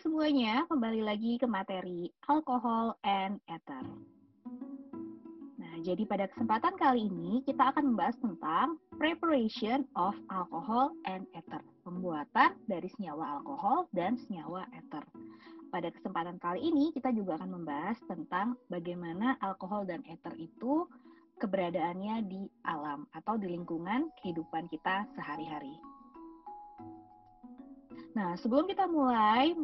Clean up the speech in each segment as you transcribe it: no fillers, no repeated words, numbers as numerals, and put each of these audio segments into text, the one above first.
semuanya, kembali lagi ke materi alkohol and ether. Nah, jadi pada kesempatan kali ini kita akan membahas tentang preparation of alcohol and ether, pembuatan dari senyawa alkohol dan senyawa ether. Pada kesempatan kali ini kita juga akan membahas tentang bagaimana alkohol dan ether itu keberadaannya di alam atau di lingkungan kehidupan kita sehari-hari. Nah, sebelum kita mulai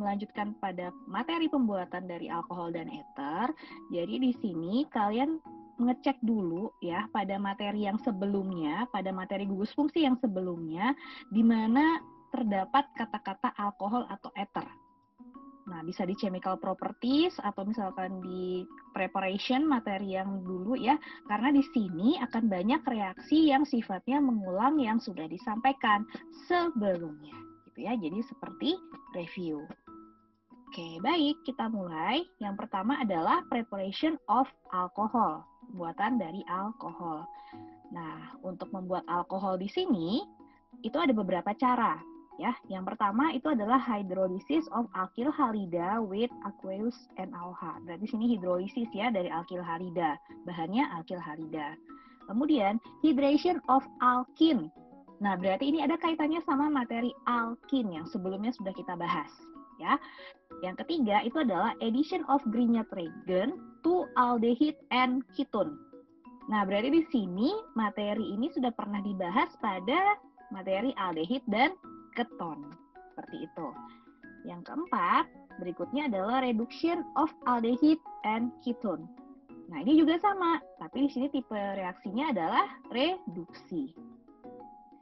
melanjutkan pada materi pembuatan dari alkohol dan ether, jadi di sini kalian mengecek dulu ya pada materi yang sebelumnya, pada materi gugus fungsi yang sebelumnya, di mana terdapat kata-kata alkohol atau ether. Nah, bisa di chemical properties atau misalkan di preparation materi yang dulu ya, karena di sini akan banyak reaksi yang sifatnya mengulang yang sudah disampaikan sebelumnya. Ya, jadi seperti review. Oke, baik, kita mulai. Yang pertama adalah preparation of alcohol, pembuatan dari alkohol. Nah, untuk membuat alkohol di sini itu ada beberapa cara, ya. Yang pertama itu adalah hydrolysis of alkyl halida with aqueous NaOH. Berarti di sini hidrolisis ya dari alkyl halida, bahannya alkyl halida. Kemudian hydration of alkene. Nah, berarti ini ada kaitannya sama materi alkin yang sebelumnya sudah kita bahas, ya. Yang ketiga itu adalah addition of Grignard reagent to aldehyde and ketone. Nah, berarti di sini materi ini sudah pernah dibahas pada materi aldehyde dan keton. Seperti itu. Yang keempat, berikutnya adalah reduction of aldehyde and ketone. Nah, ini juga sama, tapi di sini tipe reaksinya adalah reduksi.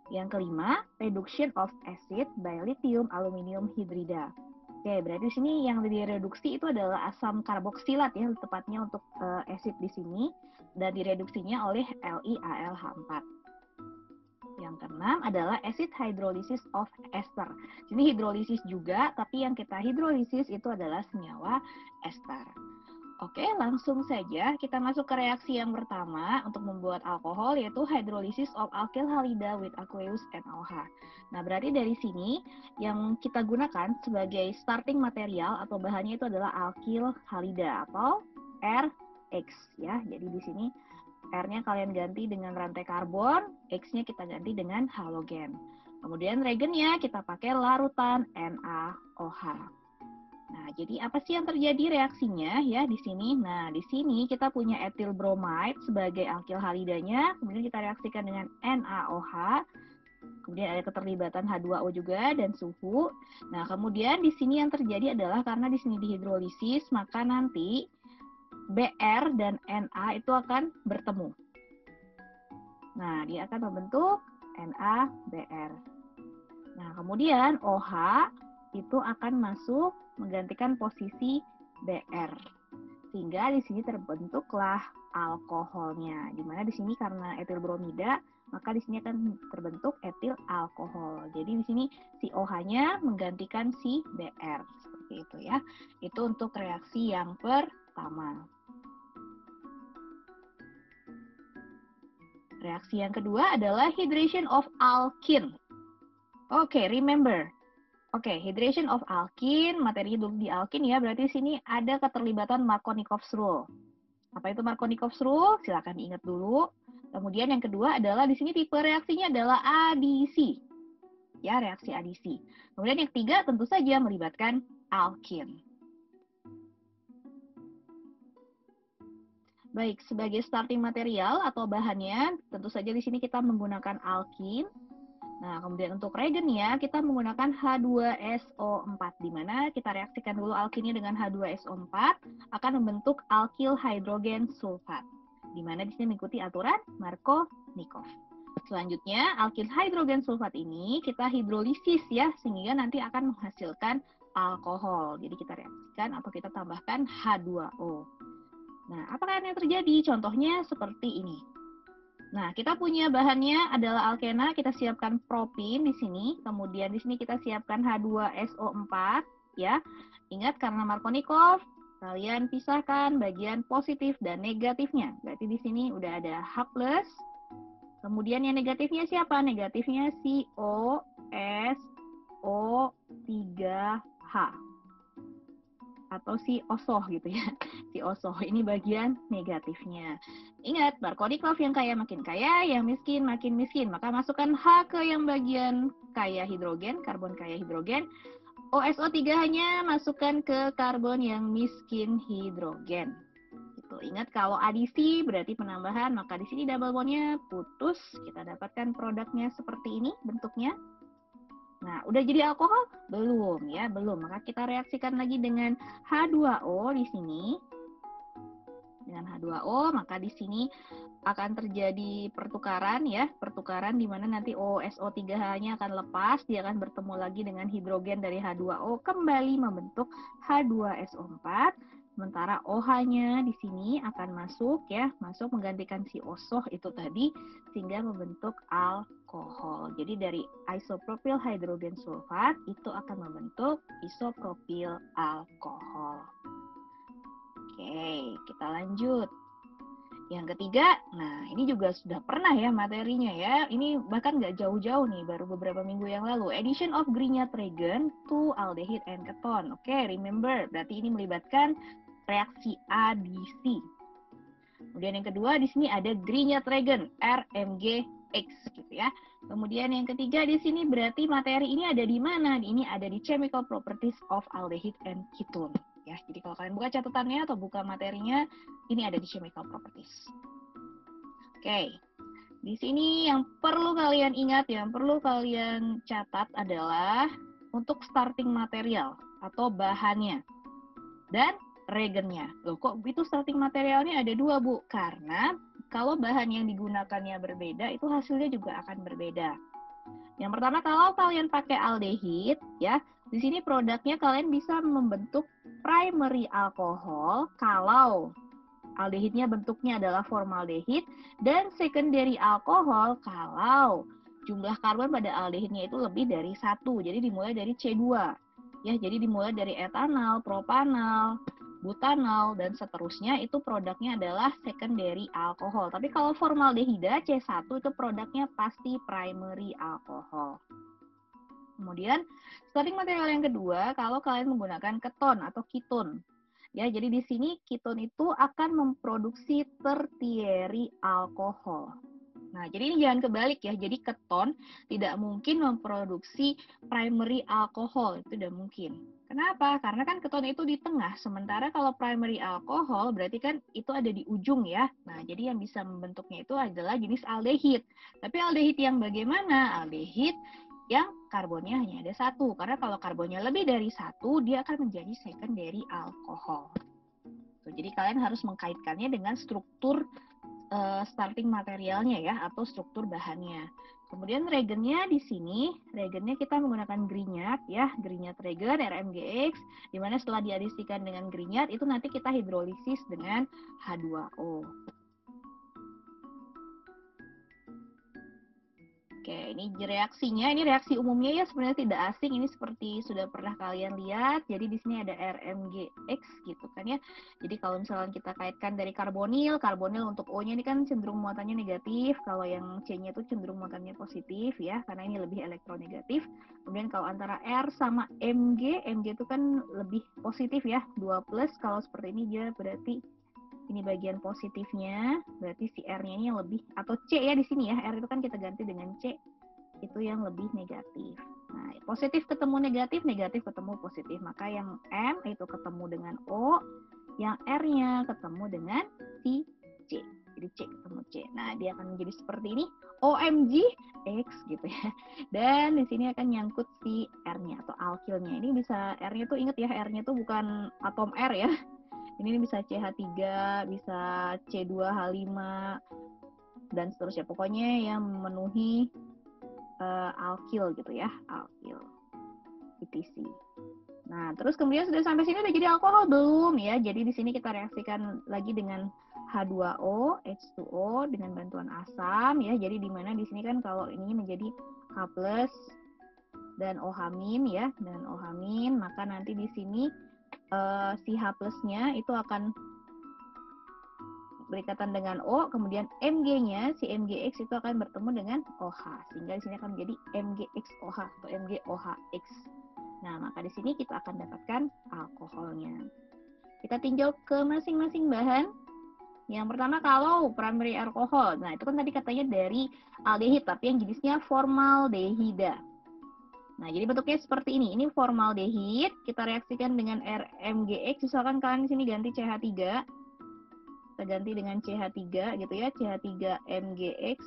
Yang kelima, reduction of acid by lithium aluminium hydrida. Oke, berarti di sini yang direduksi itu adalah asam karboksilat ya, tepatnya untuk acid di sini, dan direduksinya oleh LiAlH4. Yang keenam adalah acid hydrolysis of ester. Ini hidrolisis juga, tapi yang kita hidrolisis itu adalah senyawa ester. Oke, langsung saja kita masuk ke reaksi yang pertama untuk membuat alkohol, yaitu hydrolysis of alkyl halida with aqueous NaOH. Nah, berarti dari sini yang kita gunakan sebagai starting material atau bahannya itu adalah alkyl halida atau RX ya. Jadi di sini R-nya kalian ganti dengan rantai karbon, X-nya kita ganti dengan halogen. Kemudian reagennya kita pakai larutan NaOH. Nah, jadi apa sih yang terjadi reaksinya ya di sini? Nah, di sini kita punya etil bromide sebagai alkyl halidanya, kemudian kita reaksikan dengan NaOH. Kemudian ada keterlibatan H2O juga dan suhu. Nah, kemudian di sini yang terjadi adalah karena di sini dihidrolisis, maka nanti Br dan Na itu akan bertemu. Nah, dia akan membentuk NaBr. Nah, kemudian OH itu akan masuk menggantikan posisi Br. Sehingga di sini terbentuklah alkoholnya. Di mana di sini karena etil bromida, maka di sini akan terbentuk etil alkohol. Jadi di sini si OH-nya menggantikan si Br. Seperti itu ya. Itu untuk reaksi yang pertama. Reaksi yang kedua adalah hydration of alkene. Oke, remember. Oke, hydration of alkene, materi hidup di alkene ya, berarti di sini ada keterlibatan Markovnikov's rule. Apa itu Markovnikov's rule? Silakan diingat dulu. Kemudian yang kedua adalah di sini tipe reaksinya adalah adisi. Ya, reaksi adisi. Kemudian yang ketiga tentu saja melibatkan alkene. Baik, sebagai starting material atau bahannya, tentu saja di sini kita menggunakan alkene. Nah, kemudian untuk reagennya kita menggunakan H2SO4, di mana kita reaksikan dulu alkinnya dengan H2SO4 akan membentuk alkyl hidrogen sulfat, di mana di sini mengikuti aturan Markovnikov. Selanjutnya, alkyl hidrogen sulfat ini kita hidrolisis ya, sehingga nanti akan menghasilkan alkohol. Jadi kita reaksikan atau kita tambahkan H2O. Nah, apa yang terjadi? Contohnya seperti ini. Nah, kita punya bahannya adalah alkena, kita siapkan propin di sini, kemudian di sini kita siapkan H2SO4, ya. Ingat karena Markovnikov, kalian pisahkan bagian positif dan negatifnya. Berarti di sini udah ada H+, kemudian yang negatifnya siapa? Negatifnya si O, S, O, 3, H. atau si osoh gitu ya. Si osoh ini bagian negatifnya. Ingat, Markovnikov yang kaya makin kaya, yang miskin makin miskin. Maka masukkan H ke yang bagian kaya hidrogen, karbon kaya hidrogen. OSO3 hanya masukkan ke karbon yang miskin hidrogen. Gitu. Ingat kalau adisi berarti penambahan, maka di sini double bondnya putus. Kita dapatkan produknya seperti ini bentuknya. Nah, udah jadi alkohol? Belum ya, belum. Maka kita reaksikan lagi dengan H2O di sini. Dengan H2O, maka di sini akan terjadi pertukaran ya, pertukaran di mana nanti OSO3H-nya akan lepas, dia akan bertemu lagi dengan hidrogen dari H2O kembali membentuk H2SO4. Sementara OH-nya di sini akan masuk ya, masuk menggantikan si osoh itu tadi sehingga membentuk alkohol. Jadi dari isopropyl hidrogen sulfat itu akan membentuk isopropyl alkohol. Oke, kita lanjut. Yang ketiga, nah ini juga sudah pernah ya materinya ya. Ini bahkan nggak jauh-jauh nih, baru beberapa minggu yang lalu. Addition of Grignard-Reagan to aldehyde and ketone. Oke, remember, berarti ini melibatkan reaksi adisi. Kemudian yang kedua di sini ada Grignard-Reagan, RMGX gitu ya. Kemudian yang ketiga di sini berarti materi ini ada di mana? Ini ada di chemical properties of aldehyde and ketone. Ya, jadi kalau kalian buka catatannya atau buka materinya, ini ada di chemical properties. Oke, di sini yang perlu kalian ingat, yang perlu kalian catat adalah untuk starting material atau bahannya dan reagennya. Loh, kok itu starting materialnya ada dua, Bu? Karena kalau bahan yang digunakannya berbeda, itu hasilnya juga akan berbeda. Yang pertama, kalau kalian pakai aldehid, ya, di sini produknya kalian bisa membentuk primary alkohol kalau aldehidnya bentuknya adalah formaldehid, dan secondary alkohol kalau jumlah karbon pada aldehidnya itu lebih dari 1. Jadi dimulai dari C2. Ya, jadi dimulai dari etanol, propanol, butanol, dan seterusnya itu produknya adalah secondary alkohol. Tapi kalau formaldehida C1 itu produknya pasti primary alkohol. Kemudian starting material yang kedua, kalau kalian menggunakan keton atau ketone. Ya, jadi di sini ketone itu akan memproduksi tertiary alkohol. Nah, jadi ini jangan kebalik ya. Jadi keton tidak mungkin memproduksi primary alkohol, itu tidak mungkin. Kenapa? Karena kan keton itu di tengah, sementara kalau primary alkohol berarti kan itu ada di ujung ya. Nah, jadi yang bisa membentuknya itu adalah jenis aldehid. Tapi aldehid yang bagaimana? Aldehid yang karbonnya hanya ada 1. Karena kalau karbonnya lebih dari 1, dia akan menjadi secondary alkohol. Jadi kalian harus mengkaitkannya dengan struktur starting materialnya ya, atau struktur bahannya. Kemudian reagennya di sini, reagennya kita menggunakan Grignard ya, Grignard-Reagan RMGX, di mana setelah diadisikan dengan Grignard itu nanti kita hidrolisis dengan H2O. Oke, ini reaksinya, ini reaksi umumnya ya sebenarnya tidak asing, ini seperti sudah pernah kalian lihat. Jadi di sini ada RMGX gitu kan ya. Jadi kalau misalnya kita kaitkan dari karbonil, karbonil untuk O-nya ini kan cenderung muatannya negatif, kalau yang C-nya itu cenderung muatannya positif ya, karena ini lebih elektronegatif. Kemudian kalau antara R sama Mg, Mg itu kan lebih positif ya, 2+, kalau seperti ini dia berarti ini bagian positifnya, berarti si R-nya ini yang lebih, atau C ya di sini ya, R itu kan kita ganti dengan C, itu yang lebih negatif. Nah, positif ketemu negatif, negatif ketemu positif. Maka yang M itu ketemu dengan O, yang R-nya ketemu dengan si C. Jadi C ketemu C. Nah, dia akan menjadi seperti ini, OMG X gitu ya. Dan di sini akan nyangkut si R-nya atau alkilnya. Ini bisa, R-nya tuh inget ya, R-nya tuh bukan atom R ya. Ini bisa CH3, bisa C2H5, dan seterusnya. Pokoknya yang memenuhi alkil gitu ya, alkil, ETC. Nah, terus kemudian sudah sampai sini udah jadi alkohol belum ya? Jadi di sini kita reaksikan lagi dengan H2O, H2O dengan bantuan asam ya. Jadi di mana di sini kan kalau ini menjadi H+ dan OH- ya, dan OH-, maka nanti di sini si H+-nya itu akan berikatan dengan O, kemudian Mg-nya, si MgX itu akan bertemu dengan OH, sehingga di sini akan menjadi MgXOH atau MgOHX. Nah, maka di sini kita akan dapatkan alkoholnya. Kita tinjau ke masing-masing bahan. Yang pertama kalau primary alkohol. Nah, itu kan tadi katanya dari aldehid, tapi yang jenisnya formaldehida. Nah, jadi bentuknya seperti ini. Ini formaldehid, kita reaksikan dengan RMGX. Misalkan kalian di sini ganti CH3. Kita ganti dengan CH3 gitu ya, CH3MGX.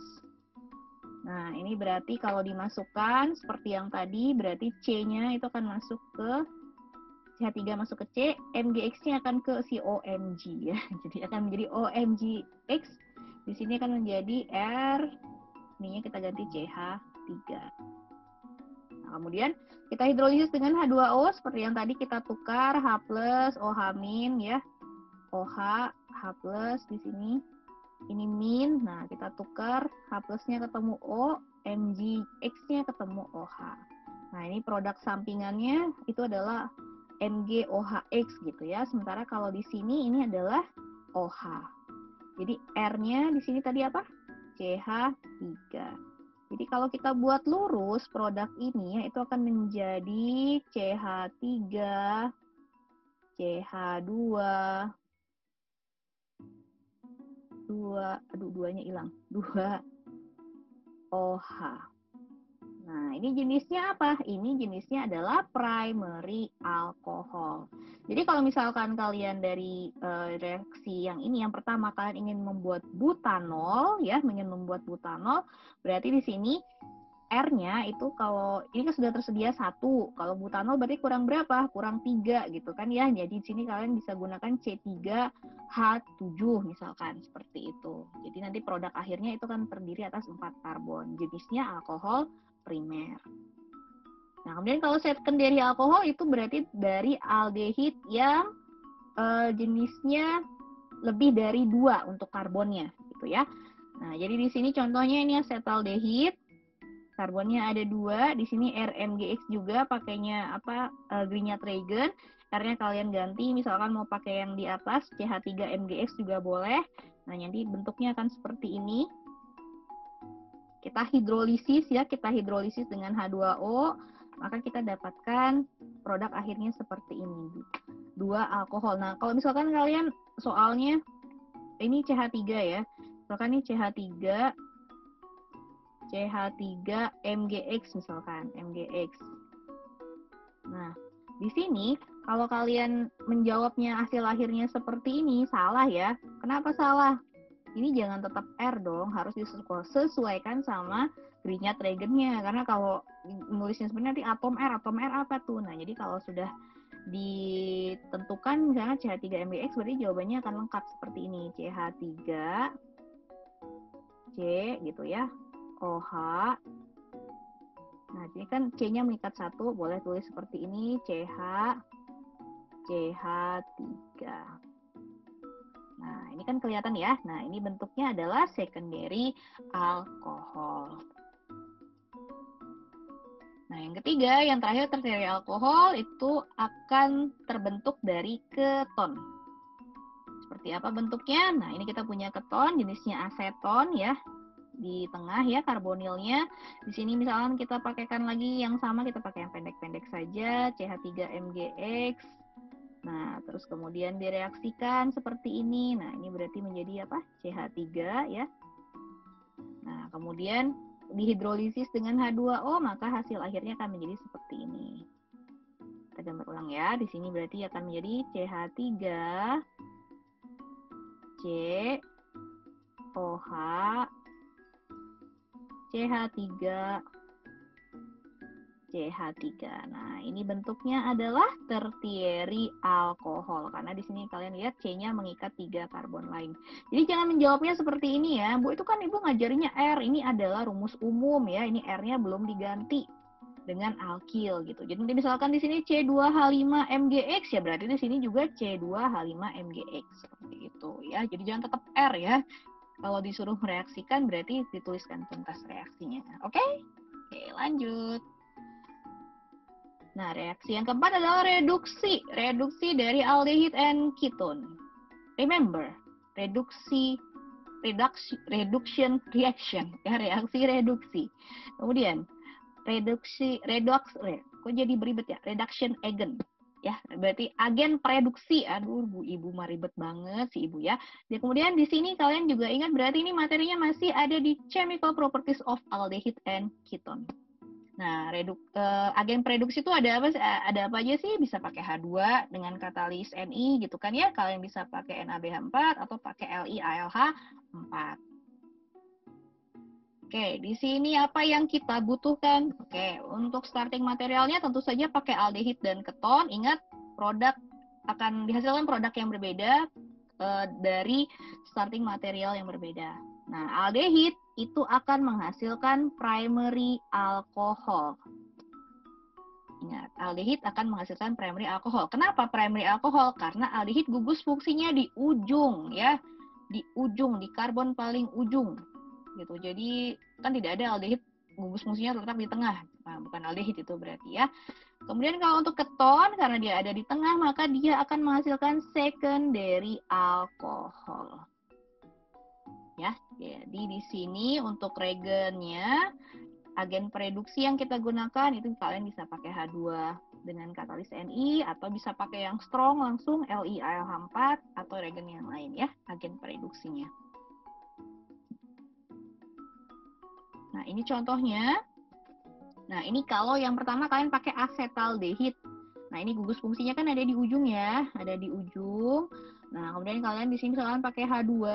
Nah, ini berarti kalau dimasukkan seperti yang tadi, berarti C-nya itu akan masuk ke CH3 masuk ke C, MGX-nya akan ke si OMG ya. Jadi akan menjadi OMGX. Di sini akan menjadi R, ininya kita ganti CH3. Nah, kemudian kita hidrolisis dengan H2O seperti yang tadi kita tukar H+, OH- ya. OH, H+ di sini. Ini min, nah kita tukar H+-nya ketemu O, MgX-nya ketemu OH. Nah, ini produk sampingannya itu adalah MgOHX gitu ya. Sementara kalau di sini ini adalah OH. Jadi R-nya di sini tadi apa? CH3. Jadi kalau kita buat lurus produk ini ya, itu akan menjadi CH3, CH2, duanya hilang, 2 OH. Nah, ini jenisnya apa? Ini jenisnya adalah primary alcohol. Jadi kalau misalkan kalian dari reaksi yang ini, yang pertama kalian ingin membuat butanol, ya, ingin membuat butanol, berarti di sini R-nya itu kalau ini kan sudah tersedia 1, kalau butanol berarti kurang berapa? Kurang 3 gitu kan ya. Jadi di sini kalian bisa gunakan C3H7 misalkan seperti itu. Jadi nanti produk akhirnya itu kan terdiri atas 4 karbon. Jenisnya alkohol primer. Nah, kemudian kalau secondary alkohol itu berarti dari aldehid yang jenisnya lebih dari 2 untuk karbonnya gitu ya. Nah, jadi di sini contohnya ini acetaldehid. Karbonnya ada 2, di sini RMGX juga pakainya apa Grignard Reagan. R-nya kalian ganti, misalkan mau pakai yang di atas CH3MGX juga boleh. Nah, nanti bentuknya akan seperti ini. Kita hidrolisis ya, kita hidrolisis dengan H2O, maka kita dapatkan produk akhirnya seperti ini. 2 alkohol. Nah, kalau misalkan kalian soalnya ini CH3 ya. Misalkan ini CH3 MGX misalkan, MGX. Nah, di sini kalau kalian menjawabnya hasil akhirnya seperti ini, salah ya. Kenapa salah? Ini jangan tetap R dong, harus disesuaikan sama Grignard Reagan-nya. Karena kalau nulisnya sebenarnya atom R apa tuh? Nah, jadi kalau sudah ditentukan misalnya CH3MgX, berarti jawabannya akan lengkap seperti ini. CH3, C gitu ya, OH. Nah, ini kan C-nya mengikat 1, boleh tulis seperti ini, CH, CH3. Nah, ini kan kelihatan ya. Nah, ini bentuknya adalah secondary alkohol. Nah, yang ketiga, yang terakhir tertiary alkohol itu akan terbentuk dari keton. Seperti apa bentuknya? Nah, ini kita punya keton, jenisnya aseton ya. Di tengah ya karbonilnya. Di sini misalkan kita pakaikan lagi yang sama, kita pakai yang pendek-pendek saja, CH3MgX. Nah, terus kemudian direaksikan seperti ini. Nah, ini berarti menjadi apa? CH3 ya. Nah, kemudian dihidrolisis dengan H2O, maka hasil akhirnya akan menjadi seperti ini. Kita gambar ulang ya. Di sini berarti akan menjadi CH3, C, OH, CH3, CH3. Nah, ini bentuknya adalah tertiary alkohol. Karena di sini kalian lihat C-nya mengikat 3 karbon lain. Jadi jangan menjawabnya seperti ini ya. Bu, itu kan Ibu ngajarinya R. Ini adalah rumus umum ya. Ini R-nya belum diganti dengan alkil gitu. Jadi misalkan di sini C2H5MgX ya berarti di sini juga C2H5MgX seperti itu ya. Jadi jangan tetap R ya. Kalau disuruh mereaksikan berarti dituliskan tuntas reaksinya. Oke? Oke, lanjut. Nah, reaksi yang keempat adalah reduksi. Reduksi dari aldehid and ketone. Remember, reduction reaction. Ya, reaksi reduksi. Kemudian, redox Kok jadi beribet ya? Reduction agent. Ya, berarti agen reduksi. Aduh, Bu Ibu mah ribet banget si Ibu ya. Dan kemudian di sini kalian juga ingat berarti ini materinya masih ada di chemical properties of aldehyde and ketone. Nah, agen reduksi itu ada apa aja sih? Bisa pakai H2 dengan katalis Ni gitu kan ya. Kalian bisa pakai NaBH4 atau pakai LiAlH4. Oke, di sini apa yang kita butuhkan? Oke, untuk starting materialnya tentu saja pakai aldehid dan keton. Ingat, produk akan dihasilkan produk yang berbeda dari starting material yang berbeda. Nah, aldehid itu akan menghasilkan primary alcohol. Ingat, aldehid akan menghasilkan primary alcohol. Kenapa primary alcohol? Karena aldehid gugus fungsinya di ujung ya, di ujung, di karbon paling ujung. Gitu. Jadi kan tidak ada aldehid gugus fungsinya terletak di tengah. Nah, bukan aldehid itu berarti ya. Kemudian kalau untuk keton karena dia ada di tengah maka dia akan menghasilkan secondary alcohol. Ya, jadi di sini untuk regennya agen reduksi yang kita gunakan itu kalian bisa pakai H2 dengan katalis Ni atau bisa pakai yang strong langsung LiAlH4 atau regen yang lain ya, agen reduksinya. Nah, ini contohnya. Nah, ini kalau yang pertama kalian pakai asetaldehid. Nah, ini gugus fungsinya kan ada di ujung ya, ada di ujung. Nah, kemudian kalian di sini kalian pakai H2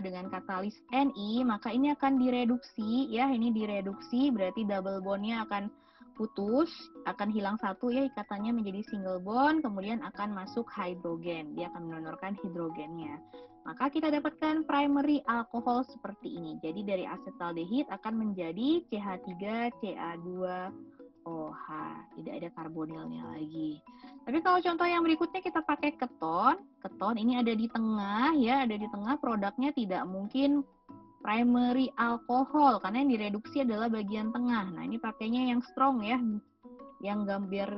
dengan katalis Ni, maka ini akan direduksi ya, ini direduksi berarti double bondnya akan putus, akan hilang satu ya ikatannya menjadi single bond, kemudian akan masuk hidrogen, dia akan mendonorkan hidrogennya. Maka kita dapatkan primary alkohol seperti ini. Jadi dari asetaldehid akan menjadi CH3Ca2OH. Tidak ada karbonilnya lagi. Tapi kalau contoh yang berikutnya kita pakai keton. Keton ini ada di tengah ya, ada di tengah, produknya tidak mungkin primary alkohol karena yang direduksi adalah bagian tengah. Nah, ini pakainya yang strong ya, yang biar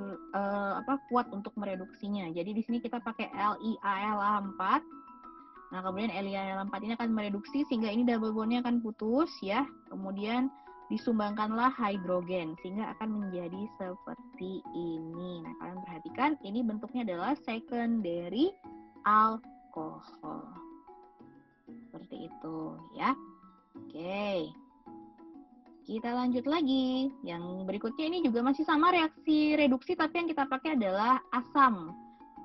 kuat untuk mereduksinya. Jadi di sini kita pakai LiAlH4. Nah, kemudian LiAlH4 ini akan mereduksi sehingga ini double bondnya akan putus ya. Kemudian disumbangkanlah hidrogen sehingga akan menjadi seperti ini. Nah, kalian perhatikan ini bentuknya adalah secondary alcohol. Seperti itu ya. Oke. Kita lanjut lagi. Yang berikutnya ini juga masih sama reaksi reduksi tapi yang kita pakai adalah asam.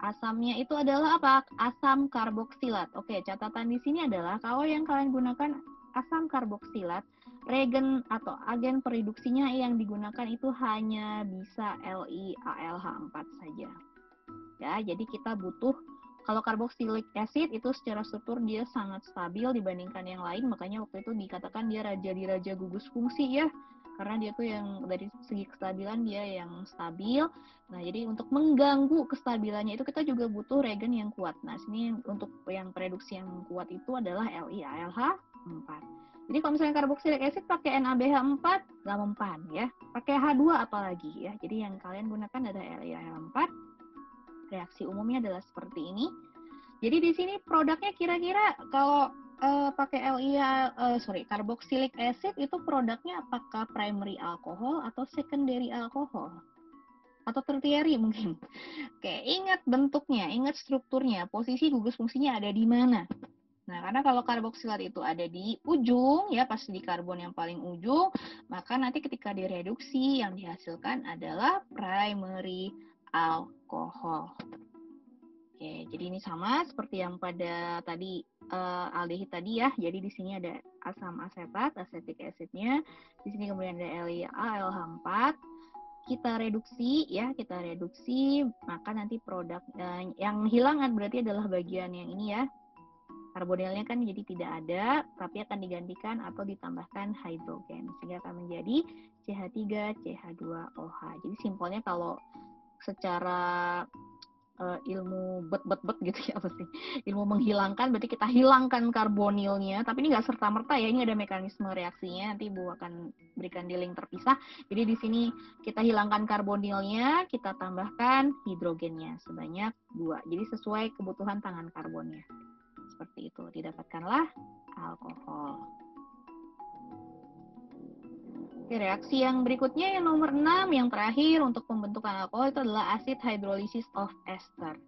Asamnya itu adalah apa? Asam karboksilat. Oke, catatan di sini adalah kalau yang kalian gunakan asam karboksilat, regen atau agen pereduksinya yang digunakan itu hanya bisa LiAlH4 saja. Ya, jadi kita butuh kalau karboksilik acid itu secara struktur dia sangat stabil dibandingkan yang lain, makanya waktu itu dikatakan dia raja di raja gugus fungsi ya. Karena dia tuh yang dari segi kestabilan dia yang stabil. Nah, jadi untuk mengganggu kestabilannya itu kita juga butuh regen yang kuat. Nah, sini untuk yang reduksi yang kuat itu adalah LiAlH4. Jadi kalau misalnya karboksilik acid pakai NaBH4 nggak mempan ya. Pakai H2 apalagi ya. Jadi yang kalian gunakan adalah LiAlH4. Reaksi umumnya adalah seperti ini. Jadi di sini produknya kira-kira kalau pakai karboksilik acid itu produknya apakah primary alkohol atau secondary alkohol? Atau tertiary mungkin. Oke, ingat bentuknya, ingat strukturnya, posisi gugus fungsinya ada di mana. Nah, karena kalau karboksilat itu ada di ujung, ya pasti di karbon yang paling ujung, maka nanti ketika direduksi yang dihasilkan adalah primary alkohol. Oke, jadi ini sama seperti yang pada tadi aldehid tadi ya. Jadi di sini ada asam asetat, acetic acidnya. Di sini kemudian ada LiAlH4. Kita reduksi ya, maka nanti produk yang hilang berarti adalah bagian yang ini ya. Karbonilnya kan jadi tidak ada, tapi akan digantikan atau ditambahkan hidrogen sehingga akan menjadi CH3CH2OH. Jadi simpelnya kalau secara ilmu bet gitu ya, apa sih, ilmu menghilangkan berarti kita hilangkan karbonilnya, tapi ini nggak serta-merta ya, ini ada mekanisme reaksinya, nanti Bu akan berikan di link terpisah. Jadi di sini kita hilangkan karbonilnya, kita tambahkan hidrogennya sebanyak 2, jadi sesuai kebutuhan tangan karbonnya. Seperti itu, didapatkanlah alkohol. Oke, reaksi yang berikutnya yang nomor 6, yang terakhir untuk pembentukan alkohol itu adalah acid hydrolysis of ester.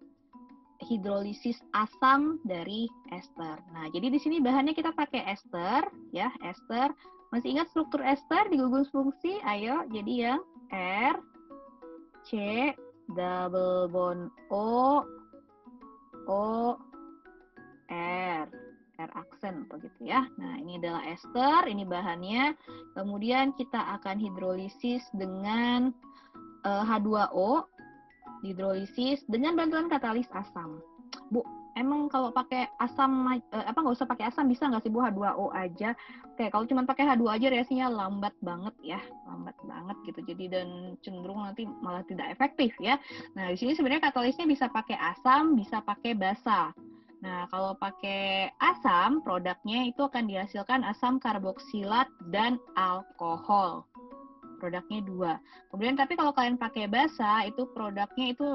Hidrolisis asam dari ester. Nah, jadi di sini bahannya kita pakai ester, ya, ester. Masih ingat struktur ester di gugus fungsi? Ayo, jadi yang R, C, double bond O, O, R. R aksen begitu ya. Nah, ini adalah ester, ini bahannya. Kemudian kita akan hidrolisis dengan H2O, hidrolisis dengan bantuan katalis asam. Bu, emang kalau pakai asam apa nggak usah pakai asam, bisa nggak sih Bu, H2O aja? Oke, kalau cuma pakai H2O aja reaksinya lambat banget ya, lambat banget gitu. Jadi dan cenderung nanti malah tidak efektif ya. Nah, di sini sebenarnya katalisnya bisa pakai asam, bisa pakai basa. Nah, kalau pakai asam, produknya itu akan dihasilkan asam karboksilat dan alkohol. Produknya 2. Kemudian tapi kalau kalian pakai basa, itu produknya itu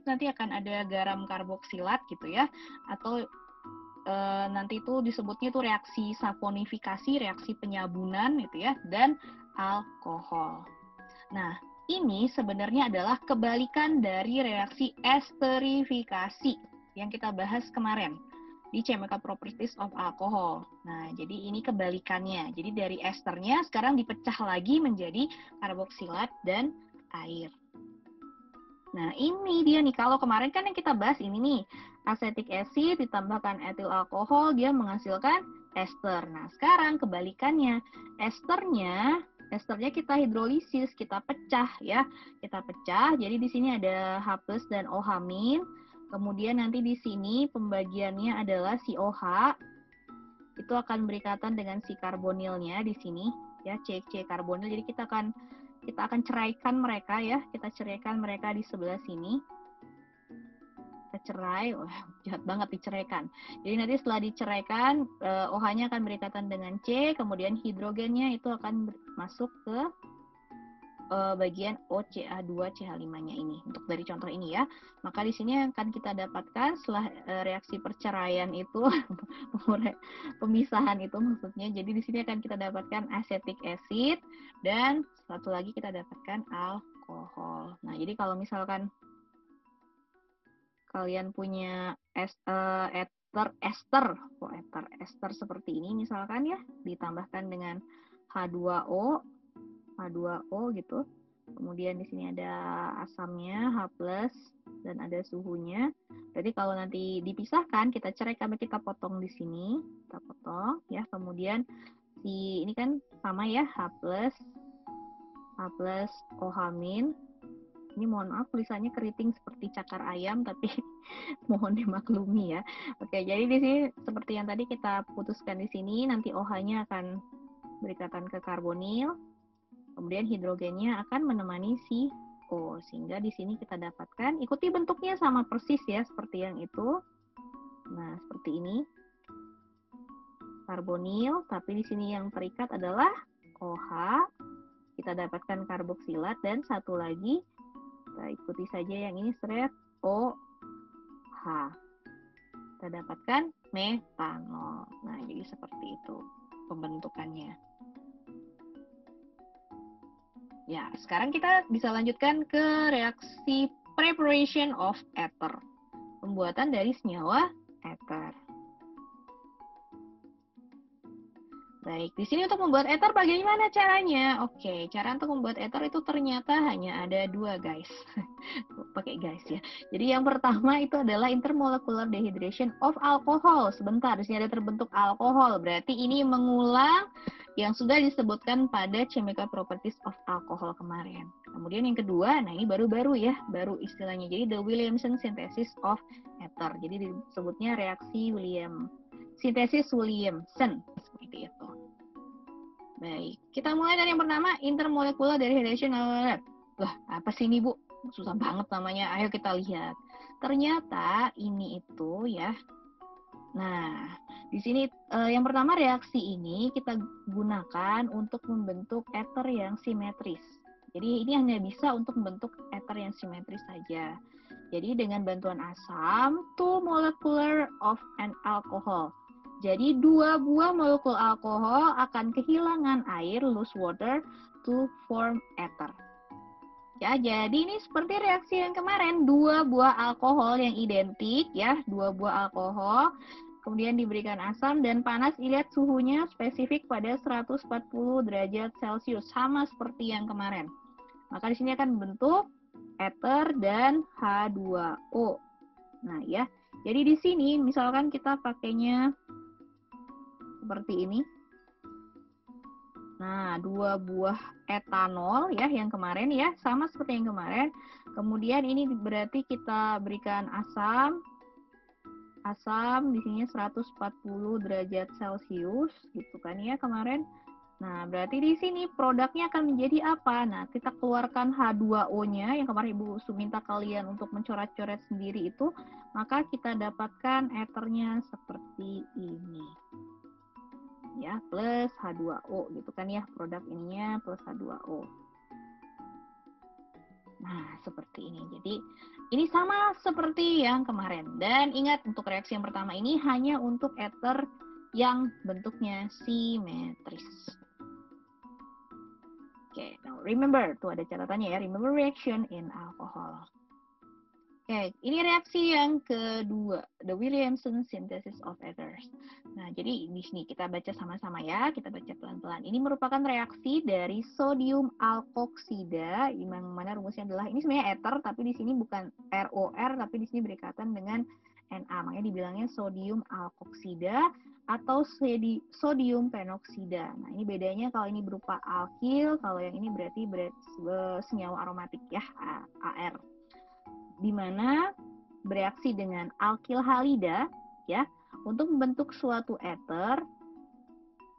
nanti akan ada garam karboksilat gitu ya, atau nanti itu disebutnya itu reaksi saponifikasi, reaksi penyabunan gitu ya, dan alkohol. Nah, ini sebenarnya adalah kebalikan dari reaksi esterifikasi yang kita bahas kemarin di Chemical Properties of Alcohol. Nah, jadi ini kebalikannya. Jadi dari esternya sekarang dipecah lagi menjadi karboksilat dan air. Nah, ini dia nih. Kalau kemarin kan yang kita bahas ini nih, acetic acid ditambahkan etil alkohol, dia menghasilkan ester. Nah, sekarang kebalikannya. Esternya kita hidrolisis, kita pecah ya. Kita pecah. Jadi di sini ada H+ dan OH-. Kemudian nanti di sini pembagiannya adalah si OH itu akan berikatan dengan si karbonilnya di sini ya, C karbonil. Jadi kita akan ceraikan mereka ya. Kita ceraikan mereka di sebelah sini. Kita cerai, jahat banget diceraikan. Jadi nanti setelah diceraikan, OH-nya akan berikatan dengan C, kemudian hidrogennya itu akan masuk ke bagian OCA2CH5-nya ini. Untuk dari contoh ini ya. Maka di sini akan kita dapatkan setelah reaksi perceraian itu, pemisahan itu maksudnya. Jadi di sini akan kita dapatkan acetic acid dan satu lagi kita dapatkan alkohol. Nah, jadi kalau misalkan kalian punya ester seperti ini misalkan ya, ditambahkan dengan H2O gitu. Kemudian di sini ada asamnya H+, dan ada suhunya. Jadi kalau nanti dipisahkan, kita ceraikan, kita potong di sini, kita potong ya. Kemudian ini kan sama ya, H+, OH-. Ini mohon maaf tulisannya keriting seperti cakar ayam, tapi mohon dimaklumi ya. Oke, jadi di sini seperti yang tadi kita putuskan di sini, nanti OH-nya akan berikatan ke karbonil, kemudian hidrogennya akan menemani si O, sehingga di sini kita dapatkan, ikuti bentuknya sama persis ya, seperti yang itu. Nah, seperti ini. Karbonil, tapi di sini yang terikat adalah OH. Kita dapatkan karboksilat, dan satu lagi, kita ikuti saja yang ini, seret, OH. Kita dapatkan metanol. Nah, jadi seperti itu pembentukannya. Ya, sekarang kita bisa lanjutkan ke reaksi preparation of ether. Pembuatan dari senyawa ether. Baik, di sini untuk membuat ether bagaimana caranya? Oke, cara untuk membuat ether itu ternyata hanya ada 2, guys. Pakai guys ya. Jadi yang pertama itu adalah intermolecular dehydration of alcohol. Sebentar, di sini ada terbentuk alkohol. Berarti ini mengulang yang sudah disebutkan pada chemical properties of alcohol kemarin. Kemudian yang kedua, nah ini baru-baru ya, baru istilahnya. Jadi the Williamson synthesis of ether. Jadi disebutnya reaksi sintesis Williamson, seperti itu. Baik, kita mulai dari yang pertama, intermolecular dehydration. Wah, apa sih ini Bu? Susah banget namanya. Ayo kita lihat. Ternyata ini itu ya. Nah, di sini yang pertama reaksi ini kita gunakan untuk membentuk ether yang simetris. Jadi ini hanya bisa untuk membentuk ether yang simetris saja. Jadi dengan bantuan asam, 2 molecular of an alcohol. Jadi 2 buah molekul alkohol akan kehilangan air, lose water, to form ether. Ya, jadi ini seperti reaksi yang kemarin, 2 buah alkohol yang identik ya, 2 buah alkohol, kemudian diberikan asam dan panas, lihat suhunya spesifik pada 140 derajat Celcius, sama seperti yang kemarin. Maka di sini akan membentuk ether dan H2O. Nah, ya. Jadi di sini misalkan kita pakainya seperti ini. Nah, 2 buah etanol ya yang kemarin ya, sama seperti yang kemarin. Kemudian ini berarti kita berikan asam. Asam di sini 140 derajat Celcius gitu kan ya kemarin. Nah, berarti di sini produknya akan menjadi apa? Nah, kita keluarkan H2O-nya yang kemarin Ibu minta kalian untuk mencoret-coret sendiri itu, maka kita dapatkan ethernya seperti ini. Ya, plus H2O gitu kan ya, produk ininya plus H2O. Nah, seperti ini. Jadi, ini sama seperti yang kemarin. Dan ingat, untuk reaksi yang pertama ini hanya untuk ether yang bentuknya simetris. Oke, now remember, tuh ada catatannya ya, remember reaction in alcohol. Oke, ini reaksi yang kedua, the Williamson synthesis of ethers. Nah, jadi di sini kita baca sama-sama ya, kita baca pelan-pelan. Ini merupakan reaksi dari sodium alkoksida, yang mana rumusnya adalah, ini sebenarnya ether, tapi di sini bukan ROR, tapi di sini berikatan dengan Na, makanya dibilangnya sodium alkoksida atau sodium penoksida. Nah, ini bedanya kalau ini berupa alkil, kalau yang ini berarti senyawa aromatik ya, AR. Di mana bereaksi dengan alkil halida ya untuk membentuk suatu ether,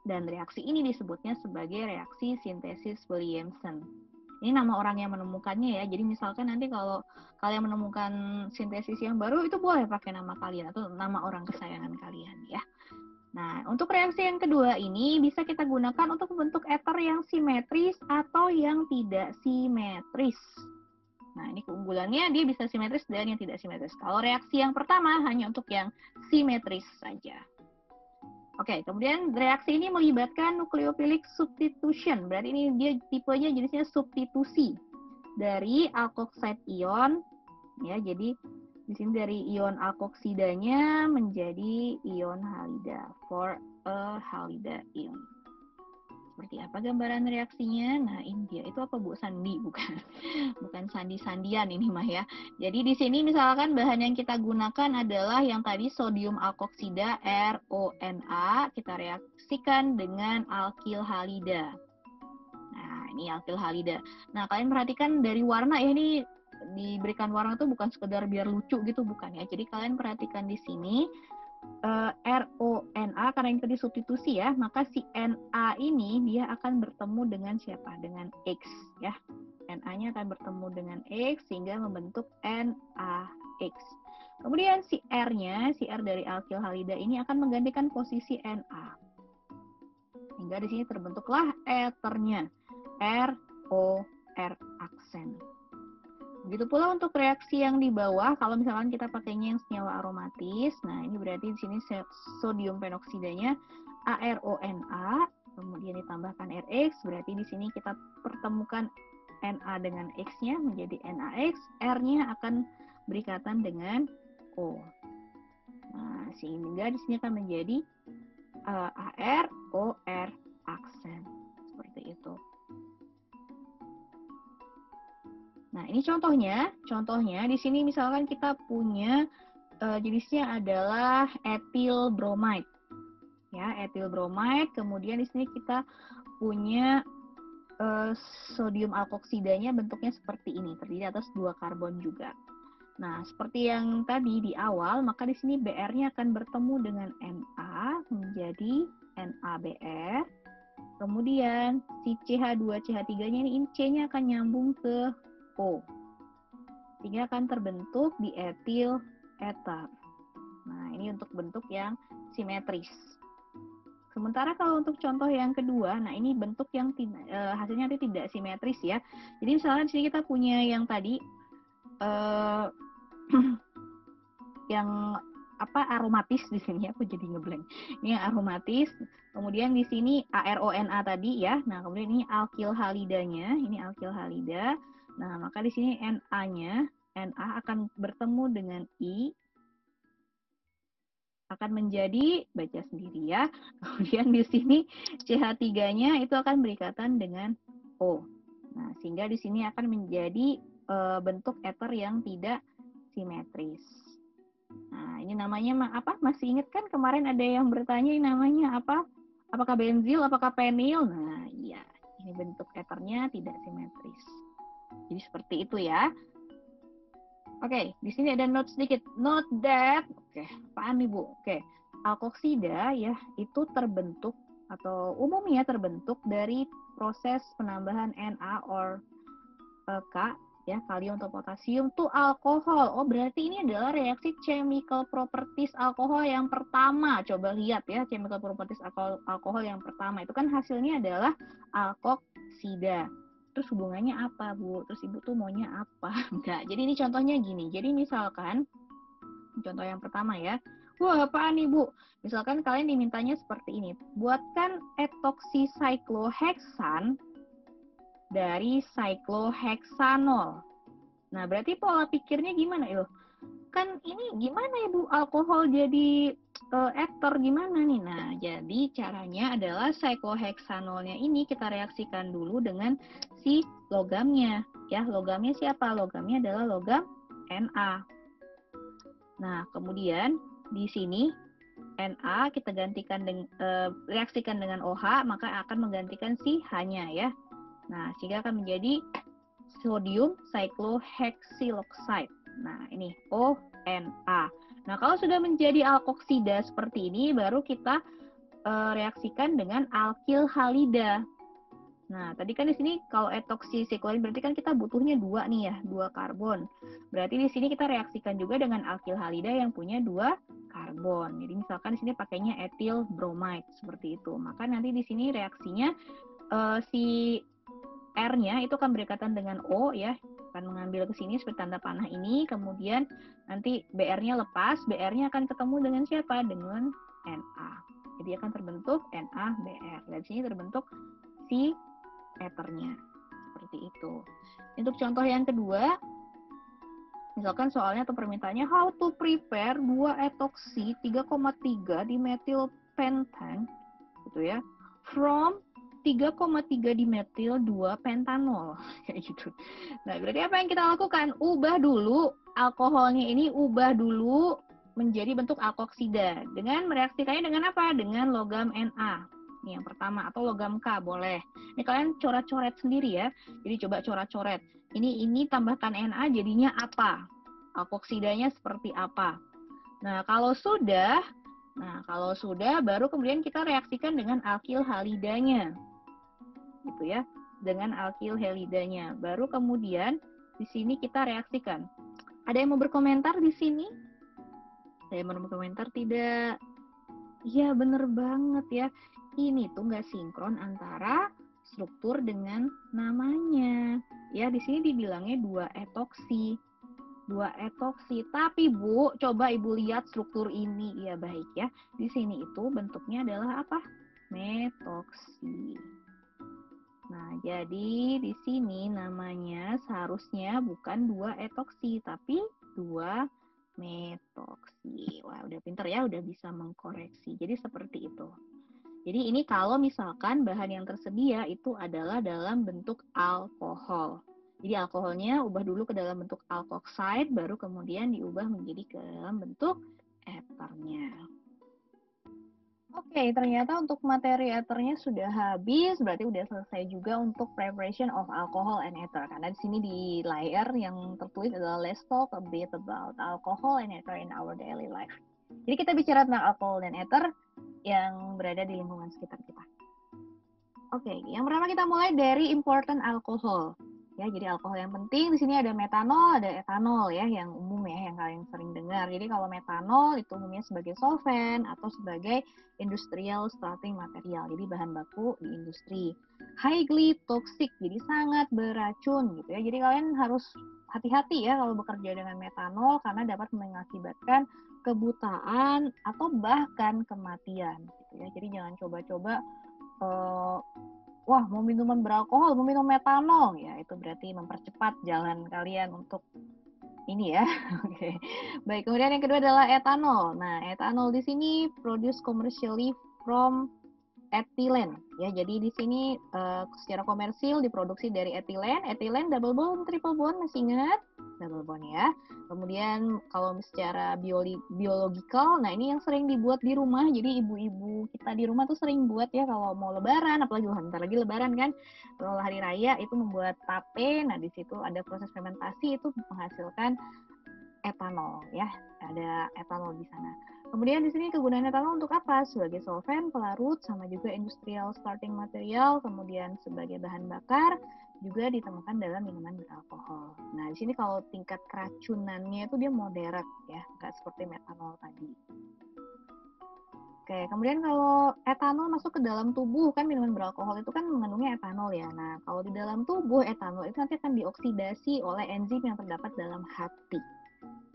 dan reaksi ini disebutnya sebagai reaksi sintesis Williamson. Ini nama orang yang menemukannya ya. Jadi misalkan nanti kalau kalian menemukan sintesis yang baru, itu boleh pakai nama kalian atau nama orang kesayangan kalian ya. Nah, untuk reaksi yang kedua ini bisa kita gunakan untuk membentuk ether yang simetris atau yang tidak simetris. Nah, ini keunggulannya, dia bisa simetris dan yang tidak simetris. Kalau reaksi yang pertama hanya untuk yang simetris saja. Oke, kemudian reaksi ini melibatkan nucleophilic substitution. Berarti ini dia tipenya jenisnya substitusi dari alkoxide ion. Ya, jadi di sini dari ion alkoksidanya menjadi ion halida, for a halida ion. Seperti apa gambaran reaksinya? Nah, ini dia. Itu apa, Bu? Sandi, bukan? Bukan sandi-sandian ini mah ya. Jadi di sini misalkan bahan yang kita gunakan adalah yang tadi sodium alkoksida RONA. Kita reaksikan dengan alkil halida. Nah, ini alkil halida. Nah, kalian perhatikan dari warna ya, ini diberikan warna itu bukan sekedar biar lucu gitu, bukan ya. Jadi kalian perhatikan di sini RONA, karena ini tadi substitusi ya, maka si Na ini dia akan bertemu dengan siapa? Dengan X ya. Na-nya akan bertemu dengan X sehingga membentuk NaX. Kemudian si R-nya, si R dari alkil halida ini akan menggantikan posisi Na. Hingga di sini terbentuklah ethernya, ROR aksen. Begitu pula untuk reaksi yang di bawah, kalau misalkan kita pakainya yang senyawa aromatis, nah ini berarti di sini sodium penoksidanya ARONA, kemudian ditambahkan RX, berarti di sini kita pertemukan Na dengan X-nya menjadi NaX, R-nya akan berikatan dengan O. Nah, sehingga di sini akan menjadi AROR aksen. Seperti itu. Nah, ini contohnya di sini misalkan kita punya jenisnya adalah ethyl bromide. Ya, ethyl bromide, kemudian di sini kita punya sodium alkoksidanya bentuknya seperti ini, terdiri atas 2 karbon juga. Nah, seperti yang tadi di awal, maka di sini Br-nya akan bertemu dengan Na menjadi NaBr. Kemudian si CH2CH3-nya ini C-nya akan nyambung ke O. Sehingga akan terbentuk di etil ether. Nah, ini untuk bentuk yang simetris. Sementara kalau untuk contoh yang kedua, nah ini bentuk yang hasilnya nanti tidak simetris ya. Jadi misalnya di sini kita punya yang tadi yang aromatis di sini, aku jadi ngeblank. Ini yang aromatis. Kemudian di sini ARONA tadi ya. Nah, kemudian ini alkil halidanya, ini alkil halida. Nah, maka di sini Na-nya, Na akan bertemu dengan I, akan menjadi, baca sendiri ya. Kemudian di sini CH3-nya itu akan berikatan dengan O. Nah, sehingga di sini akan menjadi bentuk ether yang tidak simetris. Nah, ini namanya apa? Masih ingat kan kemarin ada yang bertanya ini namanya apa? Apakah benzil, apakah penil? Nah, iya. Ini bentuk ethernya tidak simetris. Jadi seperti itu ya. Oke, di sini ada note sedikit. Note that, apaan nih Bu? Alkoksida ya itu terbentuk atau umumnya terbentuk dari proses penambahan Na or K ya, kalium atau potasium to alkohol. Oh, berarti ini adalah reaksi chemical properties alkohol yang pertama. Coba lihat ya, chemical properties alkohol yang pertama. Itu kan hasilnya adalah alkoksida. Terus hubungannya apa, Bu? Terus Ibu tuh maunya apa? Enggak. Jadi ini contohnya gini. Jadi misalkan, contoh yang pertama ya. Wah, apaan nih, Bu? Misalkan kalian dimintanya seperti ini. Buatkan etoksicyclohexan dari cyclohexanol. Nah, berarti pola pikirnya gimana, Il? Kan ini gimana ya, Bu? Alkohol jadi ether gimana nih? Nah, jadi caranya adalah cyclohexanolnya ini kita reaksikan dulu dengan si logamnya. Ya, logamnya siapa? Logamnya adalah logam Na. Nah, kemudian di sini Na kita gantikan reaksikan dengan OH, maka akan menggantikan si H-nya ya. Nah, sehingga akan menjadi sodium cyclohexyloxide. Nah, ini ONA. Nah, kalau sudah menjadi alkoksida seperti ini, baru kita reaksikan dengan alkil halida. Nah, tadi kan di sini kalau etoksisikloin berarti kan kita butuhnya 2 nih ya, 2 karbon. Berarti di sini kita reaksikan juga dengan alkil halida yang punya 2 karbon. Jadi misalkan di sini pakainya etil bromide seperti itu. Maka nanti di sini reaksinya si R-nya itu akan berikatan dengan O ya, akan mengambil ke sini seperti tanda panah ini, kemudian nanti Br-nya lepas, Br-nya akan ketemu dengan siapa? Dengan Na. Jadi akan terbentuk NaBr. Dan sini terbentuk si ethernya. Seperti itu. Untuk contoh yang kedua, misalkan soalnya atau permintaannya how to prepare 2-etoksi 3,3 dimethylpentane gitu ya, from 3,3 dimetil 2 pentanol kayak gitu. Nah, berarti apa yang kita lakukan? Ubah dulu alkoholnya ini, ubah dulu menjadi bentuk alkoksida dengan mereaksikannya dengan apa? Dengan logam Na. Ini yang pertama, atau logam K boleh. Ini kalian coret-coret sendiri ya. Jadi coba coret-coret. Ini tambahkan Na jadinya apa? Alkoksidanya seperti apa? Nah, kalau sudah baru kemudian kita reaksikan dengan alkil halidanya. Gitu ya. Dengan alkil halidanya. Baru kemudian di sini kita reaksikan. Ada yang mau berkomentar di sini? Ada yang mau berkomentar tidak? Iya, bener banget ya. Ini tuh nggak sinkron antara struktur dengan namanya. Ya, di sini dibilangnya 2-etoksi. 2-etoksi. Tapi Bu, coba Ibu lihat struktur ini. Ya baik ya. Di sini itu bentuknya adalah apa? Metoksi. Nah, jadi di sini namanya seharusnya bukan 2-etoksi, tapi 2-metoksi. Wah, udah pinter ya, udah bisa mengkoreksi. Jadi seperti itu. Jadi ini kalau misalkan bahan yang tersedia itu adalah dalam bentuk alkohol. Jadi alkoholnya ubah dulu ke dalam bentuk alkoxide, baru kemudian diubah menjadi ke dalam bentuk ethernya. Oke, ternyata untuk materi ethernya sudah habis, berarti udah selesai juga untuk preparation of alcohol and ether. Karena di sini di layer yang tertulis adalah let's talk a bit about alcohol and ether in our daily life. Jadi kita bicara tentang alkohol dan ether yang berada di lingkungan sekitar kita. Oke, yang pertama kita mulai dari important alcohol. Ya, jadi alkohol yang penting di sini ada metanol, ada etanol ya, yang umum ya, yang kalian sering dengar. Jadi kalau metanol itu umumnya sebagai solvent atau sebagai industrial starting material, jadi bahan baku di industri. Highly toxic, jadi sangat beracun gitu ya. Jadi kalian harus hati-hati ya kalau bekerja dengan metanol karena dapat mengakibatkan kebutaan atau bahkan kematian gitu ya. Jadi jangan coba-coba wah mau minuman beralkohol, mau minum metanol ya, itu berarti mempercepat jalan kalian untuk ini ya. Oke. Baik, kemudian yang kedua adalah etanol. Nah, etanol di sini produce commercially from ethylene ya. Jadi di sini secara komersil diproduksi dari ethylene. Ethylene double bond, triple bond, masih ingat? Double bond ya. Kemudian kalau secara biologikal, nah ini yang sering dibuat di rumah. Jadi ibu-ibu kita di rumah tuh sering buat ya kalau mau lebaran, apalagi bentar lagi lebaran kan. Kalau hari raya itu membuat tape. Nah, di situ ada proses fermentasi itu menghasilkan etanol ya. Ada etanol di sana. Kemudian di sini kegunaan etanol untuk apa? Sebagai solvent, pelarut, sama juga industrial starting material, kemudian sebagai bahan bakar, juga ditemukan dalam minuman beralkohol. Nah, di sini kalau tingkat keracunannya itu dia moderat ya, nggak seperti metanol tadi. Oke, kemudian kalau etanol masuk ke dalam tubuh, kan minuman beralkohol itu kan mengandungnya etanol ya. Nah, kalau di dalam tubuh etanol itu nanti akan dioksidasi oleh enzim yang terdapat dalam hati.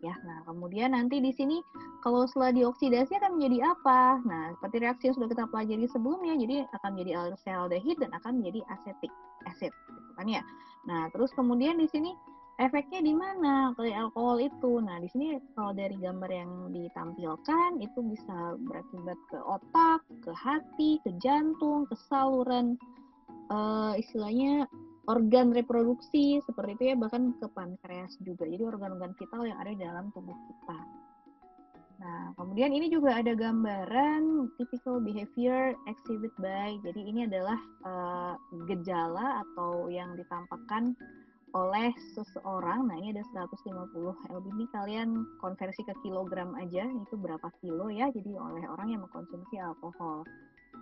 Ya, nah kemudian nanti di sini kalau setelah dioksidasi akan menjadi apa? Nah, seperti reaksi yang sudah kita pelajari sebelumnya, jadi akan menjadi aldehyde dan akan menjadi acetic acid, gitu kan ya. Nah, terus kemudian di sini efeknya di mana dari alkohol itu? Nah, di sini kalau dari gambar yang ditampilkan itu bisa berakibat ke otak, ke hati, ke jantung, ke saluran istilahnya organ reproduksi seperti itu ya, bahkan ke pankreas juga. Jadi organ-organ vital yang ada di dalam tubuh kita. Nah, kemudian ini juga ada gambaran typical behavior exhibit by. Jadi ini adalah gejala atau yang ditampakkan oleh seseorang. Nah, ini ada 150 lb. Ini kalian konversi ke kilogram aja, itu berapa kilo ya. Jadi oleh orang yang mengkonsumsi alkohol.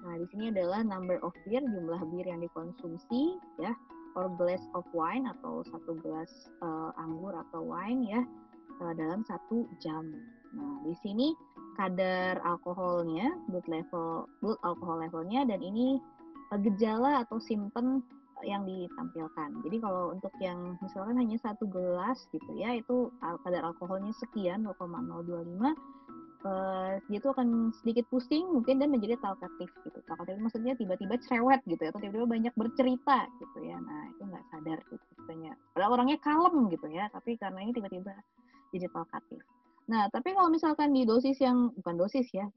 Nah, di sini adalah number of beer, jumlah bir yang dikonsumsi ya, or glass of wine atau satu gelas anggur atau wine ya dalam 1 jam. Nah, di sini kadar alkoholnya, blood alcohol levelnya, dan ini gejala atau simptom yang ditampilkan. Jadi kalau untuk yang misalkan hanya 1 gelas gitu ya, itu kadar alkoholnya sekian 0,025, dia tuh akan sedikit pusing mungkin dan menjadi talkatif gitu. Talkatif maksudnya tiba-tiba cerewet gitu ya, atau tiba-tiba banyak bercerita gitu ya. Nah, itu nggak sadar gitu katanya. Padahal orangnya kalem gitu ya, tapi karena ini tiba-tiba jadi talkatif. Nah, tapi kalau misalkan di dosis yang, bukan dosis ya,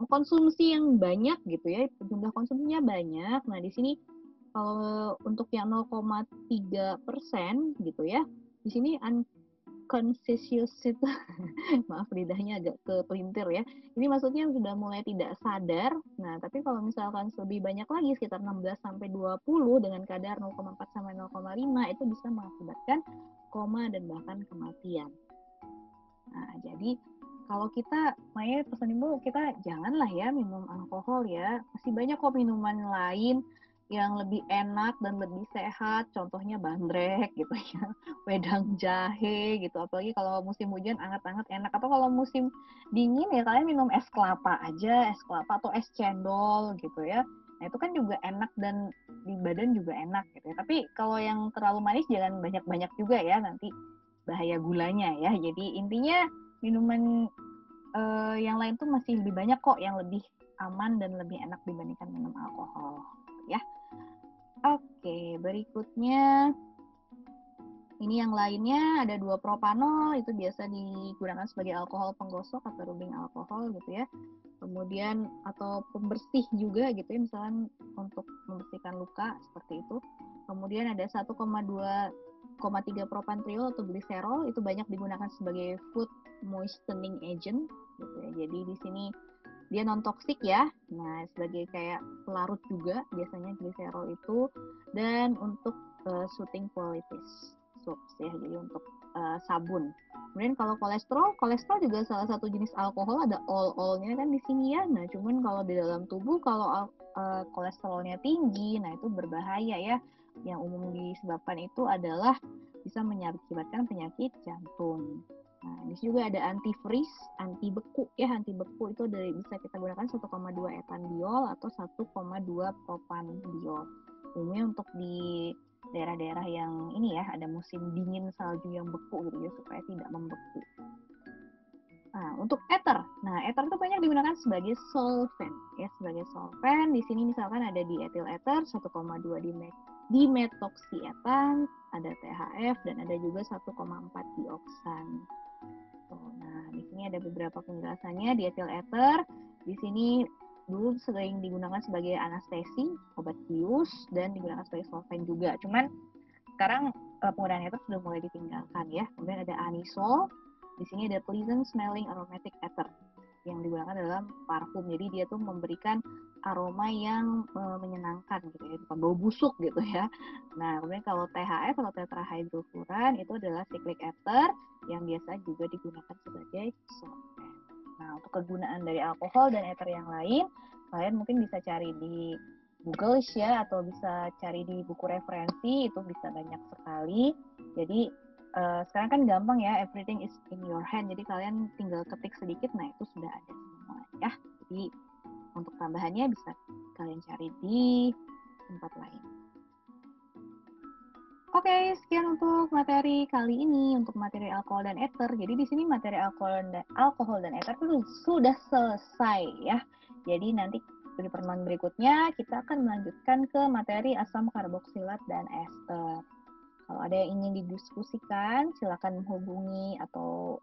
konsumsi yang banyak gitu ya, jumlah konsumsinya banyak. Nah, di sini kalau untuk yang 0,3% gitu ya, di sini unconscious itu maaf lidahnya agak kepelintir ya. Ini maksudnya sudah mulai tidak sadar. Nah, tapi kalau misalkan lebih banyak lagi sekitar 16 sampai 20 dengan kadar 0,4 sampai 0,5 itu bisa mengakibatkan koma dan bahkan kematian. Nah, jadi kalau kita, Maya pesan ibu, kita janganlah ya minum alkohol ya. Masih banyak kok minuman lain yang lebih enak dan lebih sehat. Contohnya bandrek gitu ya, wedang jahe gitu. Apalagi kalau musim hujan anget-anget enak. Atau kalau musim dingin ya kalian minum es kelapa aja, es kelapa atau es cendol gitu ya. Nah itu kan juga enak dan di badan juga enak gitu ya. Tapi kalau yang terlalu manis jangan banyak-banyak juga ya, nanti bahaya gulanya ya. Jadi intinya minuman yang lain tuh masih lebih banyak kok yang lebih aman dan lebih enak dibandingkan minum alkohol ya. Oke, berikutnya ini yang lainnya ada 2-propanol, itu biasa digunakan sebagai alkohol penggosok atau rubbing alkohol gitu ya. Kemudian atau pembersih juga gitu ya, misalnya untuk membersihkan luka seperti itu. Kemudian ada 1,3 propantriol atau gliserol, itu banyak digunakan sebagai food moistening agent gitu ya. Jadi di sini dia non toksik ya. Nah, sebagai kayak pelarut juga biasanya gliserol itu, dan untuk soothing qualities soaps ya. Jadi untuk sabun. Kemudian kalau kolesterol juga salah satu jenis alkohol, ada all-nya kan di sini ya. Nah, cuman kalau di dalam tubuh kalau kolesterolnya tinggi, nah itu berbahaya ya. Yang umum disebabkan itu adalah bisa mengakibatkan penyakit jantung. Nah, ini juga ada antifreeze, anti beku ya. Anti beku itu dari bisa kita gunakan 1,2 etandiol atau 1,2 propandiol. Umumnya untuk di daerah-daerah yang ini ya, ada musim dingin salju yang beku gitu ya, supaya tidak membeku. Nah, untuk ether. Nah, ether itu banyak digunakan sebagai solvent ya, sebagai solvent. Di sini misalkan ada diethyl ether 1,2 dimetoksietan, ada THF dan ada juga 1,4 dioksan. Nah, di sini ada beberapa penjelasannya. Diethyl ether di sini dulu sering digunakan sebagai anestesi, obat bius, dan digunakan sebagai solvent juga. Cuman sekarang penggunaan ether sudah mulai ditinggalkan ya. Kemudian ada anisol. Di sini ada pleasant smelling aromatic ether yang digunakan dalam parfum. Jadi dia tuh memberikan aroma yang menyenangkan gitu ya, bukan bau busuk gitu ya. Nah, kemudian kalau THF atau tetrahydrofuran itu adalah cyclic ether yang biasa juga digunakan sebagai solvent. Nah, untuk kegunaan dari alkohol dan ether yang lain, kalian mungkin bisa cari di Google ya, atau bisa cari di buku referensi, itu bisa banyak sekali. Jadi sekarang kan gampang ya, everything is in your hand, jadi kalian tinggal ketik sedikit, nah itu sudah ada semua ya. Jadi untuk tambahannya bisa kalian cari di tempat lain. Oke, sekian untuk materi kali ini, untuk materi alkohol dan ether. Jadi di sini materi alkohol dan ether itu sudah selesai ya. Jadi nanti di pertemuan berikutnya kita akan melanjutkan ke materi asam karboksilat dan ester. Kalau ada yang ingin didiskusikan, silakan menghubungi atau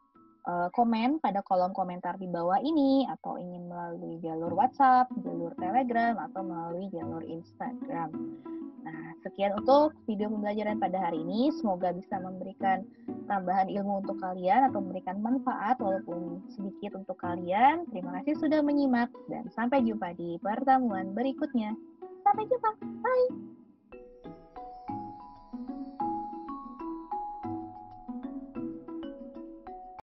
komen pada kolom komentar di bawah ini, atau ingin melalui jalur WhatsApp, jalur Telegram, atau melalui jalur Instagram. Nah, sekian untuk video pembelajaran pada hari ini. Semoga bisa memberikan tambahan ilmu untuk kalian atau memberikan manfaat walaupun sedikit untuk kalian. Terima kasih sudah menyimak dan sampai jumpa di pertemuan berikutnya. Sampai jumpa. Bye.